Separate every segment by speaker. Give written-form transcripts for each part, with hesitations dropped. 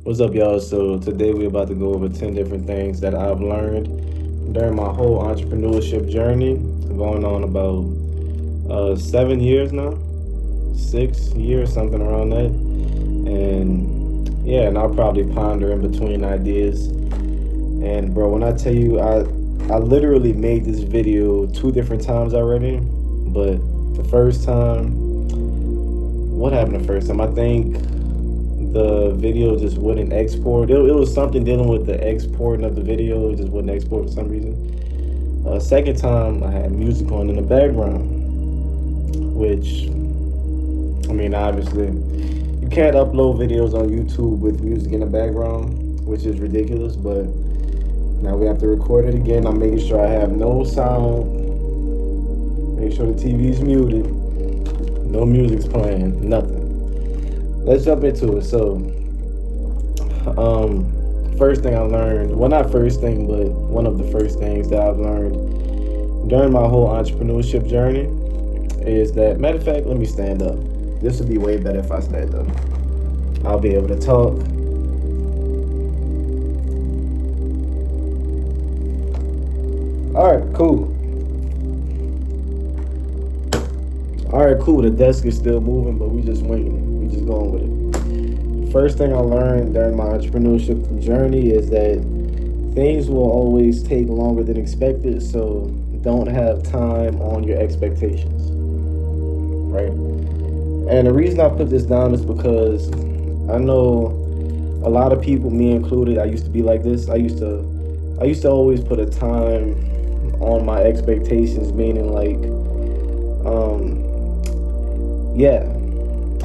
Speaker 1: What's up, y'all? So today we're about to go over 10 different things that I've learned during my whole entrepreneurship journey, going on about 7 years now, 6 years, something around that. And yeah, and I'll probably ponder in between ideas. And bro, when I tell you, I literally made this video two different times already, but the first time, what happened the first time? I think the video just wouldn't export. It was something dealing with the exporting of the video. It just wouldn't export for some reason. Second time, I had music on in the background, which, I mean, obviously, you can't upload videos on YouTube with music in the background, which is ridiculous, but now we have to record it again. I'm making sure I have no sound, make sure the TV's muted, no music's playing, nothing. Let's jump into it. So, first thing I learned, well, not first thing, but one of the first things that I've learned during my whole entrepreneurship journey is that, matter of fact, let me stand up. This would be way better if I stand up. I'll be able to talk. All right, cool. The desk is still moving, but we just winging it. We just going with it. First thing I learned during my entrepreneurship journey is that things will always take longer than expected, so don't have time on your expectations, right? And the reason I put this down is because I know a lot of people, me included, I used to be like this. I used to always put a time on my expectations, meaning like, yeah,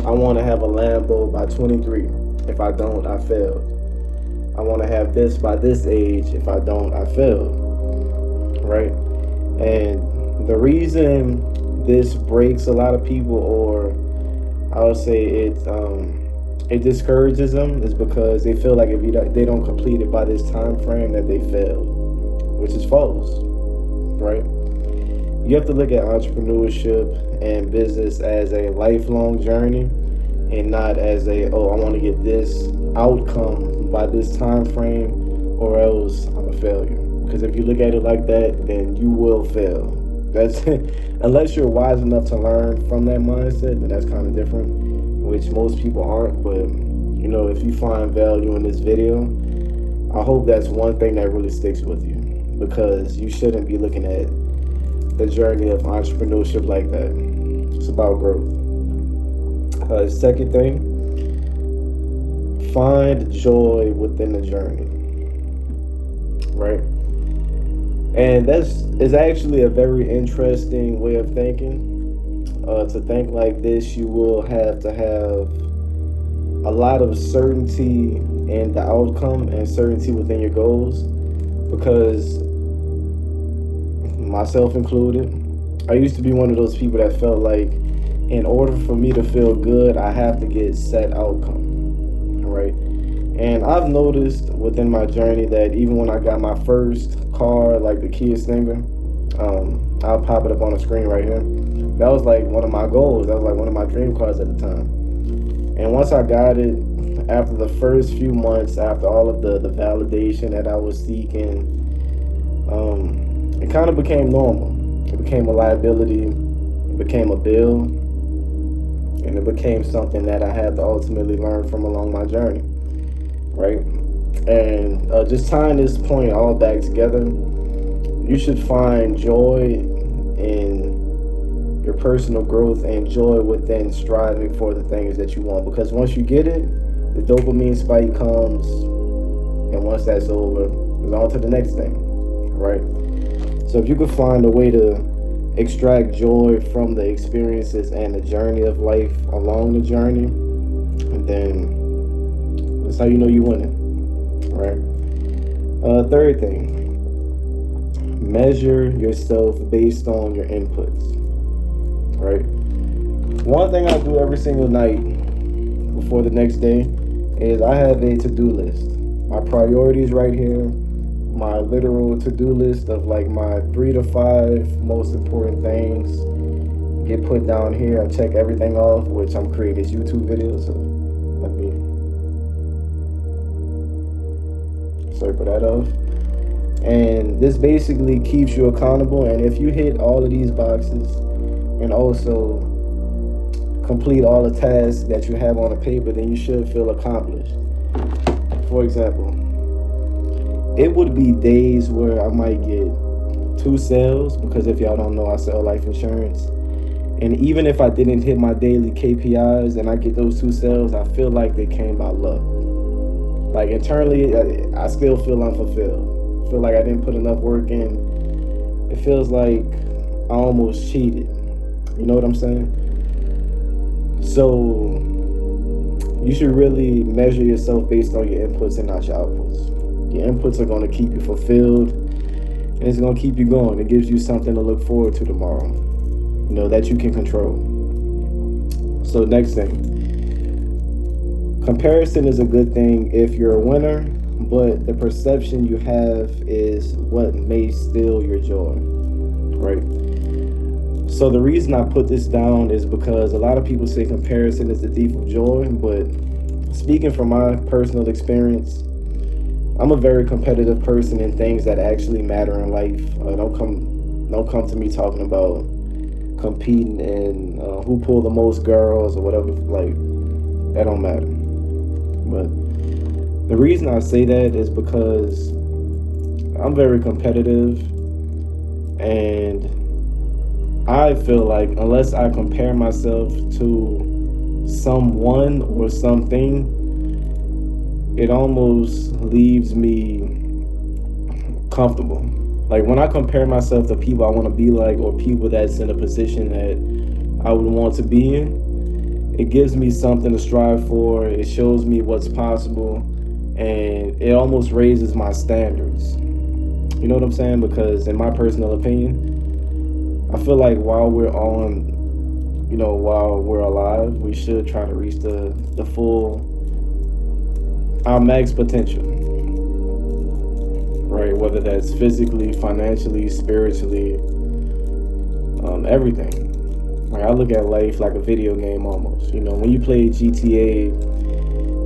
Speaker 1: I want to have a Lambo by 23. If I don't, I failed. I want to have this by this age. If I don't, I failed. Right? And the reason this breaks a lot of people, or I would say it discourages them, is because they feel like if they don't complete it by this time frame, that they failed, which is false. Right? You have to look at entrepreneurship and business as a lifelong journey, and not as I want to get this outcome by this time frame, or else I'm a failure. Because if you look at it like that, then you will fail. That's unless you're wise enough to learn from that mindset, then that's kind of different, which most people aren't. But if you find value in this video, I hope that's one thing that really sticks with you, because you shouldn't be looking at the journey of entrepreneurship like that. It's about growth. Second thing, find joy within the journey, right? And is actually a very interesting way of thinking. To think like this, you will have to have a lot of certainty in the outcome and certainty within your goals, because myself included, I used to be one of those people that felt like in order for me to feel good, I have to get set outcome, right? And I've noticed within my journey that even when I got my first car, like the Kia Stinger, I'll pop it up on the screen right here. That was like one of my goals. That was like one of my dream cars at the time. And once I got it, after the first few months, after all of the validation that I was seeking, it kind of became normal. It became a liability. It became a bill. And it became something that I had to ultimately learn from along my journey, right? And just tying this point all back together, you should find joy in your personal growth and joy within striving for the things that you want. Because once you get it, the dopamine spike comes, and once that's over, it's on to the next thing, right? So if you could find a way to extract joy from the experiences and the journey of life along the journey, and then that's how you know you're winning, right? Third thing, measure yourself based on your inputs, right? One thing I do every single night before the next day is I have a to-do list. My priorities right here, my literal to-do list of like my 3 to 5 most important things get put down here. I check everything off, which I'm creating this YouTube video, so let me circle that off. And this basically keeps you accountable. And if you hit all of these boxes and also complete all the tasks that you have on the paper, then you should feel accomplished. For example, it would be days where I might get 2 sales, because if y'all don't know, I sell life insurance. And even if I didn't hit my daily KPIs and I get those 2 sales, I feel like they came by luck. Like internally, I still feel unfulfilled. I feel like I didn't put enough work in. It feels like I almost cheated. You know what I'm saying? So you should really measure yourself based on your inputs and not your outputs. Your inputs are going to keep you fulfilled, and it's going to keep you going. It gives you something to look forward to tomorrow, you know, that you can control. So next thing, comparison is a good thing if you're a winner, but the perception you have is what may steal your joy, right? So the reason I put this down is because a lot of people say comparison is the thief of joy, but speaking from my personal experience, I'm a very competitive person in things that actually matter in life. Don't come to me talking about competing in who pulled the most girls or whatever. Like, that don't matter. But the reason I say that is because I'm very competitive, and I feel like unless I compare myself to someone or something, it almost leaves me comfortable. Like when I compare myself to people I want to be like, or people that's in a position that I would want to be in, it gives me something to strive for. It shows me what's possible, and it almost raises my standards. You know what I'm saying? Because in my personal opinion, I feel like while we're alive, we should try to reach the full, our max potential, right? Whether that's physically, financially, spiritually, everything. Like I look at life like a video game almost. You know, when you play GTA,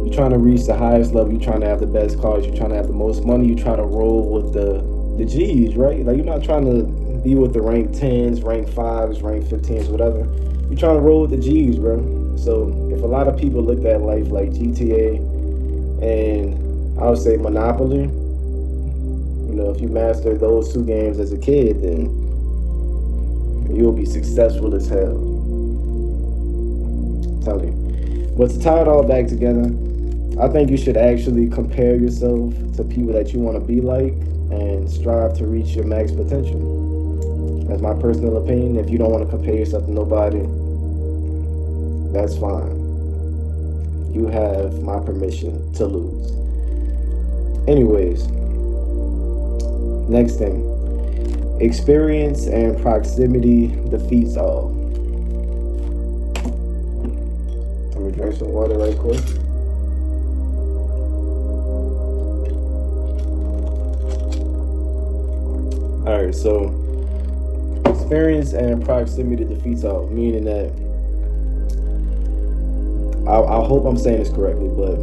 Speaker 1: you're trying to reach the highest level, you're trying to have the best cars, you're trying to have the most money, you try to roll with the G's, right? Like you're not trying to be with the rank 10s, rank 5s, rank 15s, whatever. You're trying to roll with the G's, bro. So if a lot of people looked at life like GTA and I would say Monopoly, you know, if you master those 2 games as a kid, then you'll be successful as hell. I'm telling you. But to tie it all back together, I think you should actually compare yourself to people that you want to be like and strive to reach your max potential. That's my personal opinion. If you don't want to compare yourself to nobody, that's fine. You have my permission to lose. Anyways, next thing. Experience and proximity defeats all. Let me drink some water right quick. Alright, so experience and proximity defeats all, meaning that I hope I'm saying this correctly, but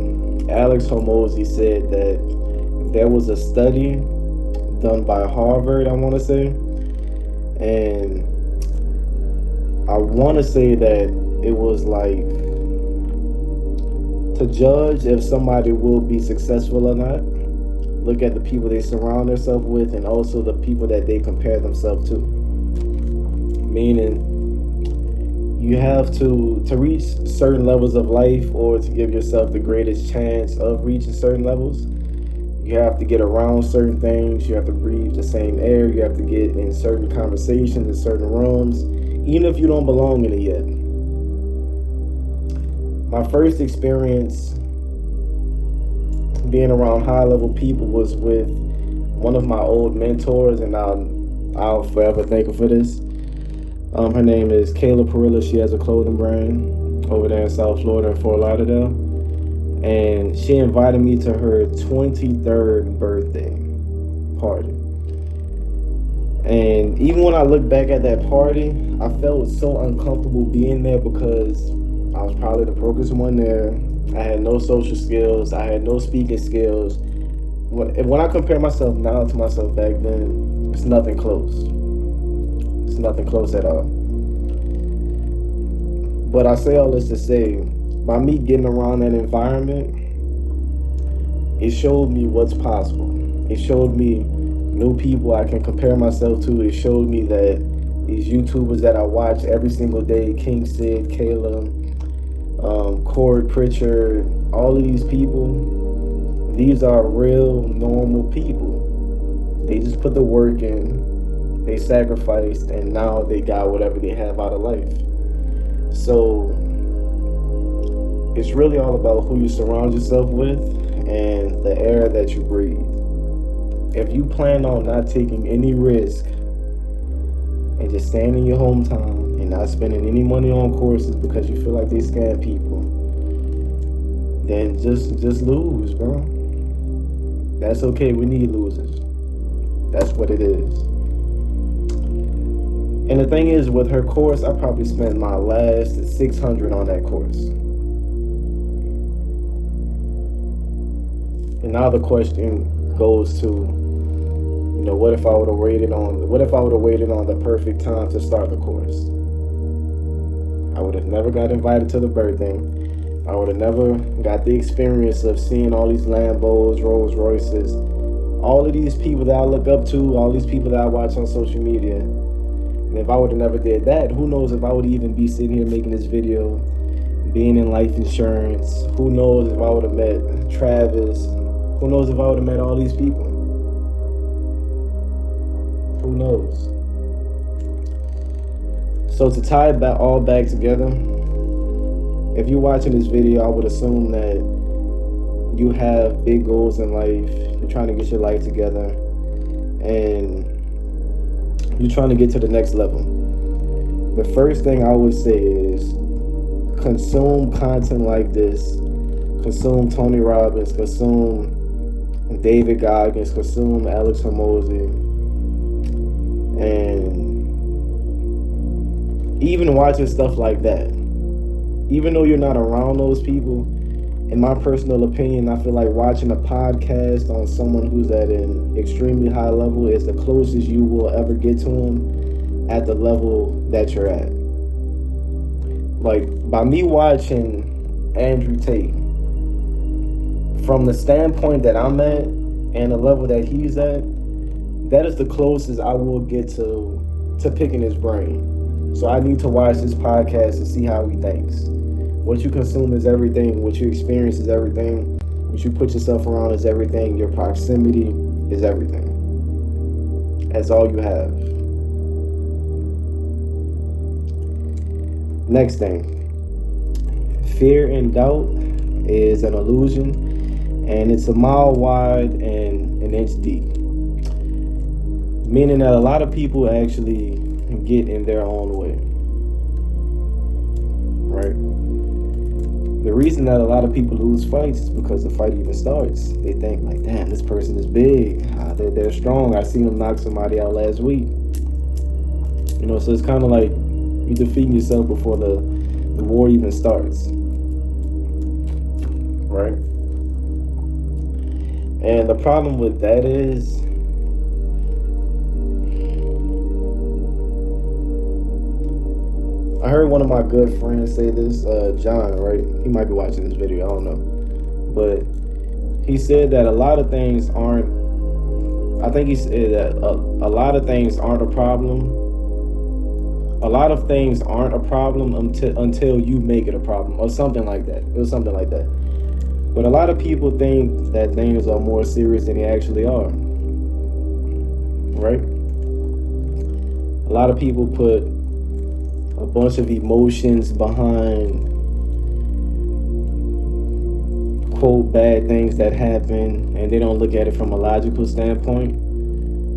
Speaker 1: Alex Hormozy said that there was a study done by Harvard, I want to say, and I want to say that it was like to judge if somebody will be successful or not, look at the people they surround themselves with and also the people that they compare themselves to. Meaning, you have to reach certain levels of life, or to give yourself the greatest chance of reaching certain levels, you have to get around certain things, you have to breathe the same air, you have to get in certain conversations, in certain rooms, even if you don't belong in it yet. My first experience being around high-level people was with one of my old mentors, and I'll forever thank her for this. Her name is Kayla Perilla. She has a clothing brand over there in South Florida in Fort Lauderdale. And she invited me to her 23rd birthday party. And even when I look back at that party, I felt so uncomfortable being there because I was probably the brokest one there. I had no social skills. I had no speaking skills. when I compare myself now to myself back then, it's nothing close. It's nothing close at all. But I say all this to say, by me getting around that environment, it showed me what's possible. It showed me new people I can compare myself to. It showed me that these YouTubers that I watch every single day, King Sid, Kayla, Cord Pritchard, all of these people, these are real normal people. They just put the work in, they sacrificed, and now they got whatever they have out of life. So it's really all about who you surround yourself with and the air that you breathe. If you plan on not taking any risk and just staying in your hometown and not spending any money on courses because you feel like they scam people, then just lose, bro. That's okay. We need losers. That's what it is. And the thing is, with her course, I probably spent my last $600 on that course. And now the question goes to, what if I would have waited on the perfect time to start the course? I would have never got invited to the birthday. I would have never got the experience of seeing all these Lambos, Rolls Royces, all of these people that I look up to, all these people that I watch on social media. And if I would have never did that, who knows if I would even be sitting here making this video, being in life insurance. Who knows if I would have met Travis. Who knows if I would have met all these people. Who knows? So to tie it all back together, if you're watching this video, I would assume that you have big goals in life. You're trying to get your life together. And you're trying to get to the next level. The first thing I would say is consume content like this. Consume Tony Robbins. Consume David Goggins. Consume Alex Hormozy. And even watching stuff like that. Even though you're not around those people, in my personal opinion, I feel like watching a podcast on someone who's at an extremely high level is the closest you will ever get to them at the level that you're at. Like, by me watching Andrew Tate, from the standpoint that I'm at and the level that he's at, that is the closest I will get to picking his brain. So I need to watch this podcast to see how he thinks. What you consume is everything. What you experience is everything. What you put yourself around is everything. Your proximity is everything. That's all you have. Next thing. Fear and doubt is an illusion, and it's a mile wide and an inch deep. Meaning that a lot of people actually get in their own way. Right? The reason that a lot of people lose fights is because the fight even starts. They think like, damn, this person is big. They're strong. I seen them knock somebody out last week. So it's kind of like you're defeating yourself before the war even starts. Right? And the problem with that is, I heard one of my good friends say this, John, right? He might be watching this video, I don't know. But he said that a lot of things aren't, I think he said that a lot of things aren't a problem. A lot of things aren't a problem until you make it a problem, or something like that. It was something like that. But a lot of people think that things are more serious than they actually are. Right? A lot of people put a bunch of emotions behind, quote, bad things that happen, and they don't look at it from a logical standpoint,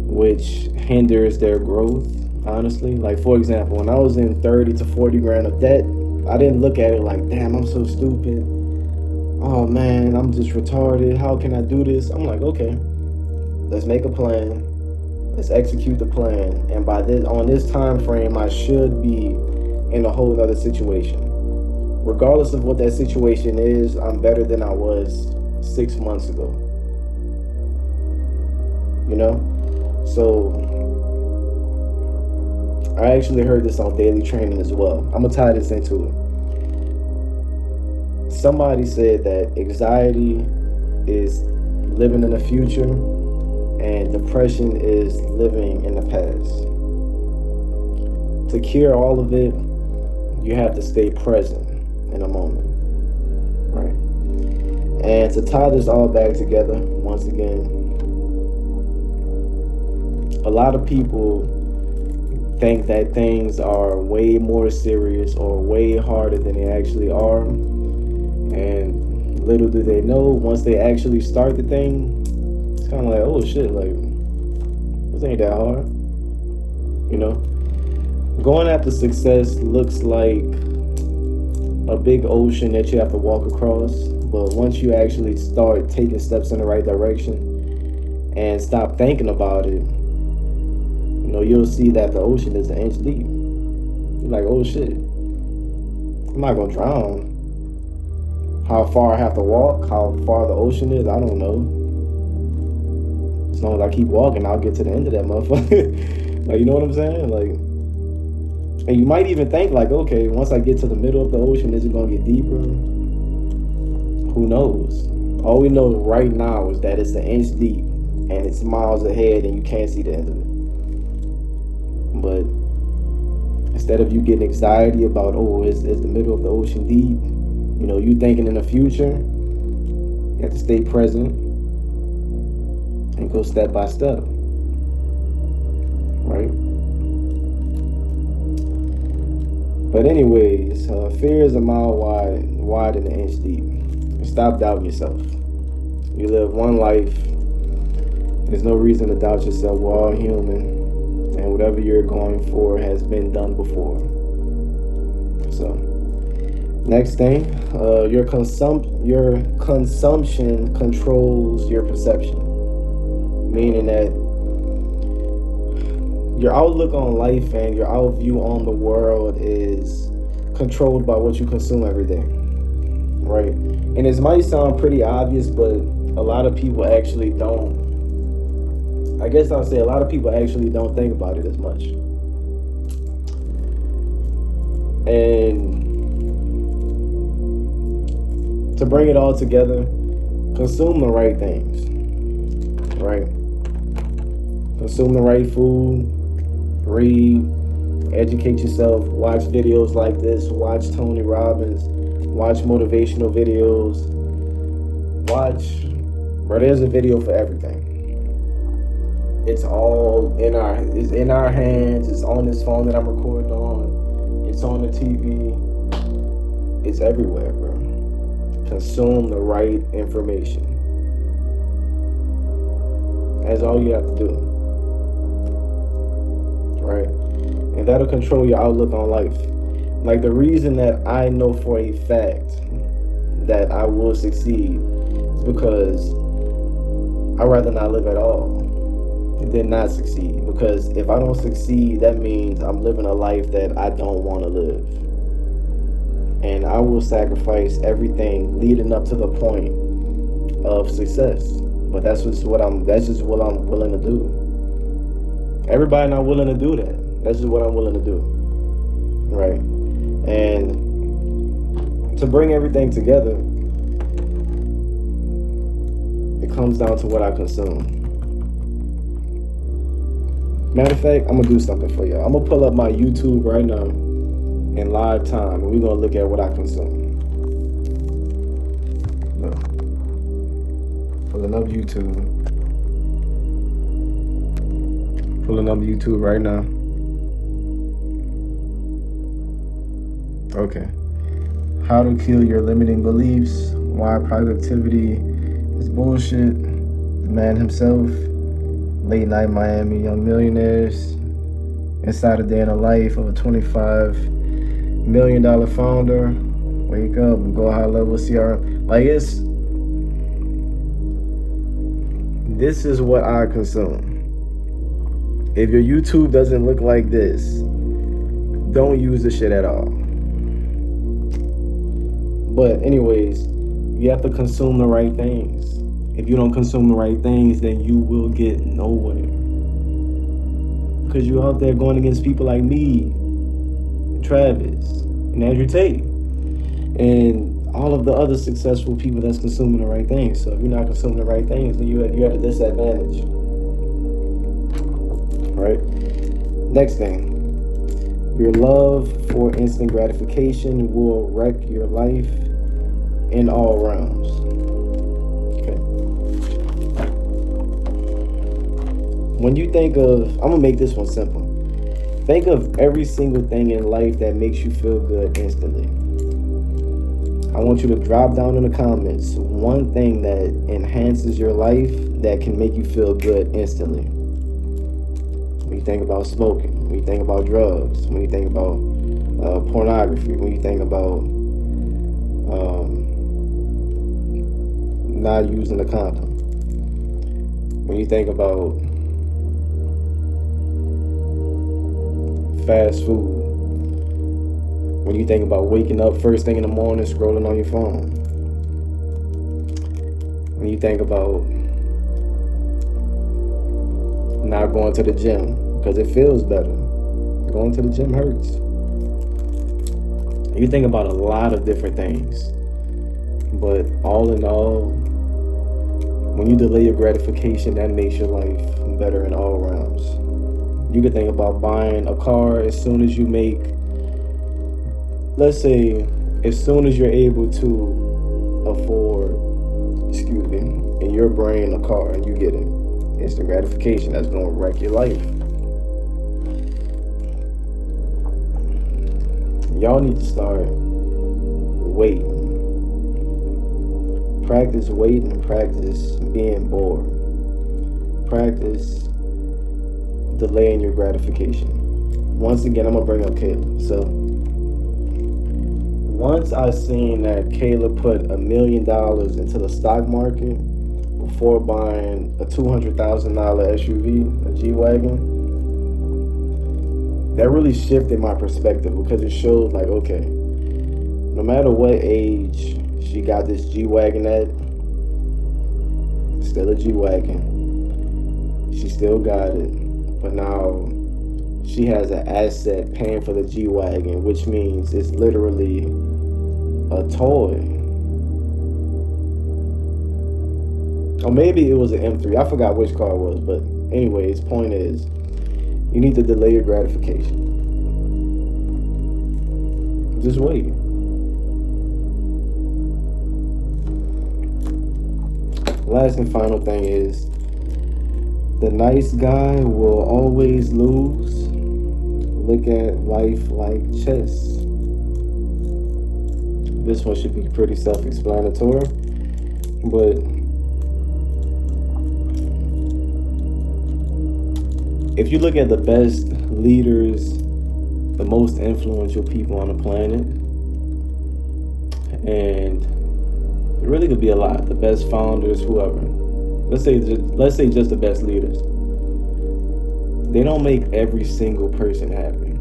Speaker 1: which hinders their growth, honestly. Like, for example, when I was in 30 to 40 grand of debt, I didn't look at it like, damn, I'm so stupid. Oh man, I'm just retarded. How can I do this? I'm like, okay, let's make a plan. Let's execute the plan. And on this time frame, I should be in a whole other situation. Regardless of what that situation is, I'm better than I was 6 months ago. you know? So I actually heard this on daily training as well. I'm gonna tie this into it. Somebody said that anxiety is living in the future and depression is living in the past. To cure all of it, you have to stay present in a moment, right? And to tie this all back together, once again, a lot of people think that things are way more serious or way harder than they actually are. And little do they know, once they actually start the thing, it's kind of like, oh shit, like, this ain't that hard. You know? Going after success looks like a big ocean that you have to walk across. But once you actually start taking steps in the right direction and stop thinking about it, you know, you'll see that the ocean is an inch deep. You're like, oh shit, I'm not gonna drown. How far I have to walk, how far the ocean is, I don't know. As long as I keep walking, I'll get to the end of that motherfucker. Like, you know what I'm saying? Like, and you might even think like, okay, once I get to the middle of the ocean, is it gonna get deeper? Who knows? All we know right now is that it's an inch deep and it's miles ahead and you can't see the end of it. But instead of you getting anxiety about, oh, is the middle of the ocean deep? You know, you thinking in the future, you have to stay present and go step by step, right? But anyways, fear is a mile wide and an inch deep. Stop doubting yourself. You live one life. There's no reason to doubt yourself. We're all human. And whatever you're going for has been done before. So, next thing, your consumption controls your perception. Meaning that your outlook on life and your outview on the world is controlled by what you consume every day, right? And it might sound pretty obvious, but a lot of people actually don't. I guess I'll say a lot of people actually don't think about it as much. And to bring it all together, consume the right things, right? Consume the right food, read, educate yourself, watch videos like this, watch Tony Robbins, watch motivational videos, bro, there's a video for everything. It's all in our hands, it's on this phone that I'm recording on, it's on the TV, it's everywhere, bro. Consume the right information. That's all you have to do. Right? And that'll control your outlook on life. Like, the reason that I know for a fact that I will succeed is because I'd rather not live at all than not succeed. Because if I don't succeed, that means I'm living a life that I don't want to live. And I will sacrifice everything leading up to the point of success. But that's just what I'm willing to do. Everybody not willing to do that. That's just what I'm willing to do. Right? And to bring everything together, it comes down to what I consume. Matter of fact, I'm gonna do something for y'all. I'm gonna pull up my YouTube right now in live time, and we're gonna look at what I consume. Look. Pulling up YouTube. Pulling up YouTube right now. Okay. How to kill your limiting beliefs. Why productivity is bullshit. The man himself. Late Night Miami Young Millionaires. Inside a day in the life of a $25 million founder. Wake up and go high level CRM. Like, this is what I consume. If your YouTube doesn't look like this, don't use the shit at all. But anyways, you have to consume the right things. If you don't consume the right things, then you will get nowhere. Because you're out there going against people like me, Travis, and Andrew Tate, and all of the other successful people that's consuming the right things. So if you're not consuming the right things, then you're at a disadvantage. Right? Next thing. Your love for instant gratification will wreck your life in all realms. Okay. When you think of, I'm gonna make this one simple. Think of every single thing in life that makes you feel good instantly. I want you to drop down in the comments one thing that enhances your life that can make you feel good instantly. When you think about smoking, when you think about drugs, when you think about pornography, when you think about not using a condom, when you think about fast food, when you think about waking up first thing in the morning scrolling on your phone, when you think about not going to the gym because it feels better. Going to the gym hurts. You think about a lot of different things, but all in all, when you delay your gratification, that makes your life better in all realms. You could think about buying a car as soon as you make, let's say, as soon as you're able to afford, in your brain, a car, and you get it. Instant gratification, that's going to wreck your life. Y'all need to start waiting. Practice waiting and practice being bored. Practice delaying your gratification. Once again, I'm going to bring up Kayla. So, once I seen that Kayla put $1 million into the stock market before buying a $200,000 SUV, a G-Wagon, that really shifted my perspective because it showed like, okay, no matter what age she got this G-Wagon at, still a G-Wagon. She still got it, but now she has an asset paying for the G-Wagon, which means it's literally a toy. Or maybe it was an M3. I forgot which car it was, but anyways, point is, you need to delay your gratification. Just wait. Last and final thing is, the nice guy will always lose. Look at life like chess. This one should be pretty self-explanatory, but if you look at the best leaders, the most influential people on the planet, and it really could be a lot, the best founders, whoever. Let's say just the best leaders. They don't make every single person happy.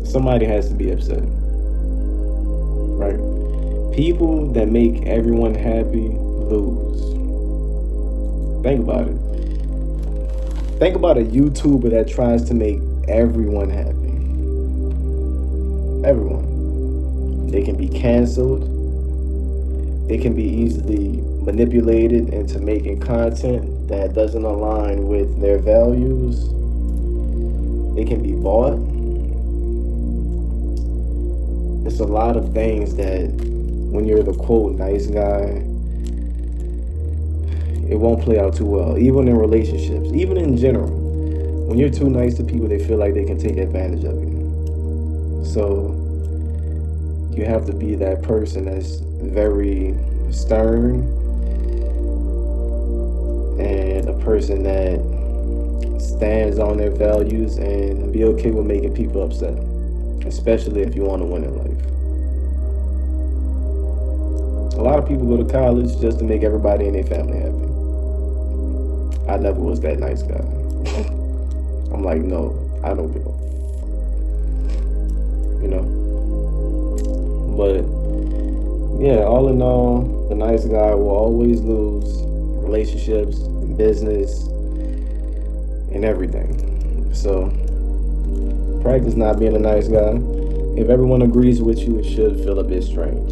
Speaker 1: Somebody has to be upset, right? People that make everyone happy lose. Think about it. Think about a YouTuber that tries to make everyone happy. Everyone. They can be canceled. They can be easily manipulated into making content that doesn't align with their values. It can be bought. It's a lot of things that when you're the quote nice guy, it won't play out too well, even in relationships, even in general. When you're too nice to people, they feel like they can take advantage of you. So you have to be that person that's very stern and a person that stands on their values and be okay with making people upset, especially if you want to win in life. A lot of people go to college just to make everybody in their family happy. I never was that nice guy. I'm like, no, I don't give a But yeah, all in all, the nice guy will always lose relationships, business, and everything. So practice not being a nice guy. If everyone agrees with you, it should feel a bit strange.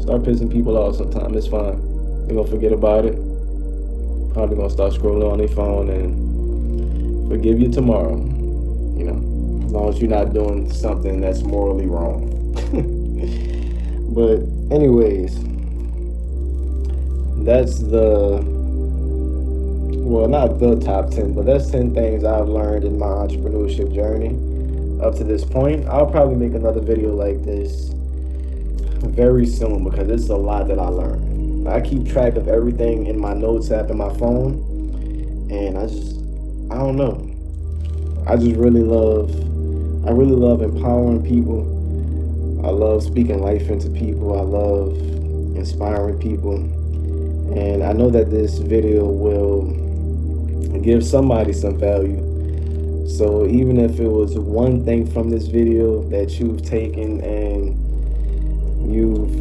Speaker 1: Start pissing people off sometime. It's fine. They're gonna forget about it. Probably gonna start scrolling on their phone and forgive you tomorrow. You know, as long as you're not doing something that's morally wrong. But anyways, that's not the top 10, but that's 10 things I've learned in my entrepreneurship journey up to this point. I'll probably make another video like this very soon because it's a lot that I learned. I keep track of everything in my notes app in my phone, and I don't know. I really love empowering people. I love speaking life into people. I love inspiring people. And I know that this video will give somebody some value. So even if it was one thing from this video that you've taken and you've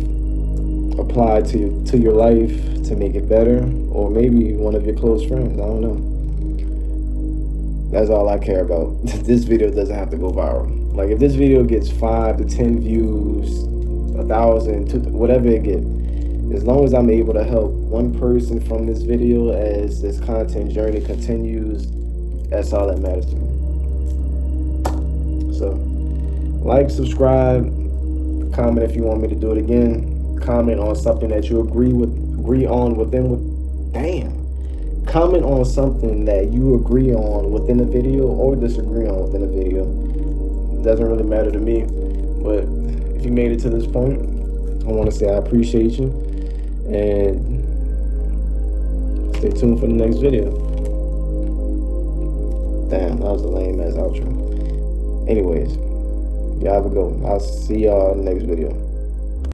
Speaker 1: applied to your life to make it better, or maybe one of your close friends, I don't know. That's all I care about. This video doesn't have to go viral. Like if this video gets 5 to 10 views, 1,000, whatever it gets, as long as I'm able to help one person from this video as this content journey continues, that's all that matters to me. So, like, subscribe, comment if you want me to do it again. Comment on something that you agree on Comment on something that you agree on within the video or disagree on within the video. It doesn't really matter to me, but if you made it to this point, I want to say I appreciate you, and stay tuned for the next video. Damn, that was a lame ass outro. Anyways, y'all have a good one. I'll see y'all in the next video.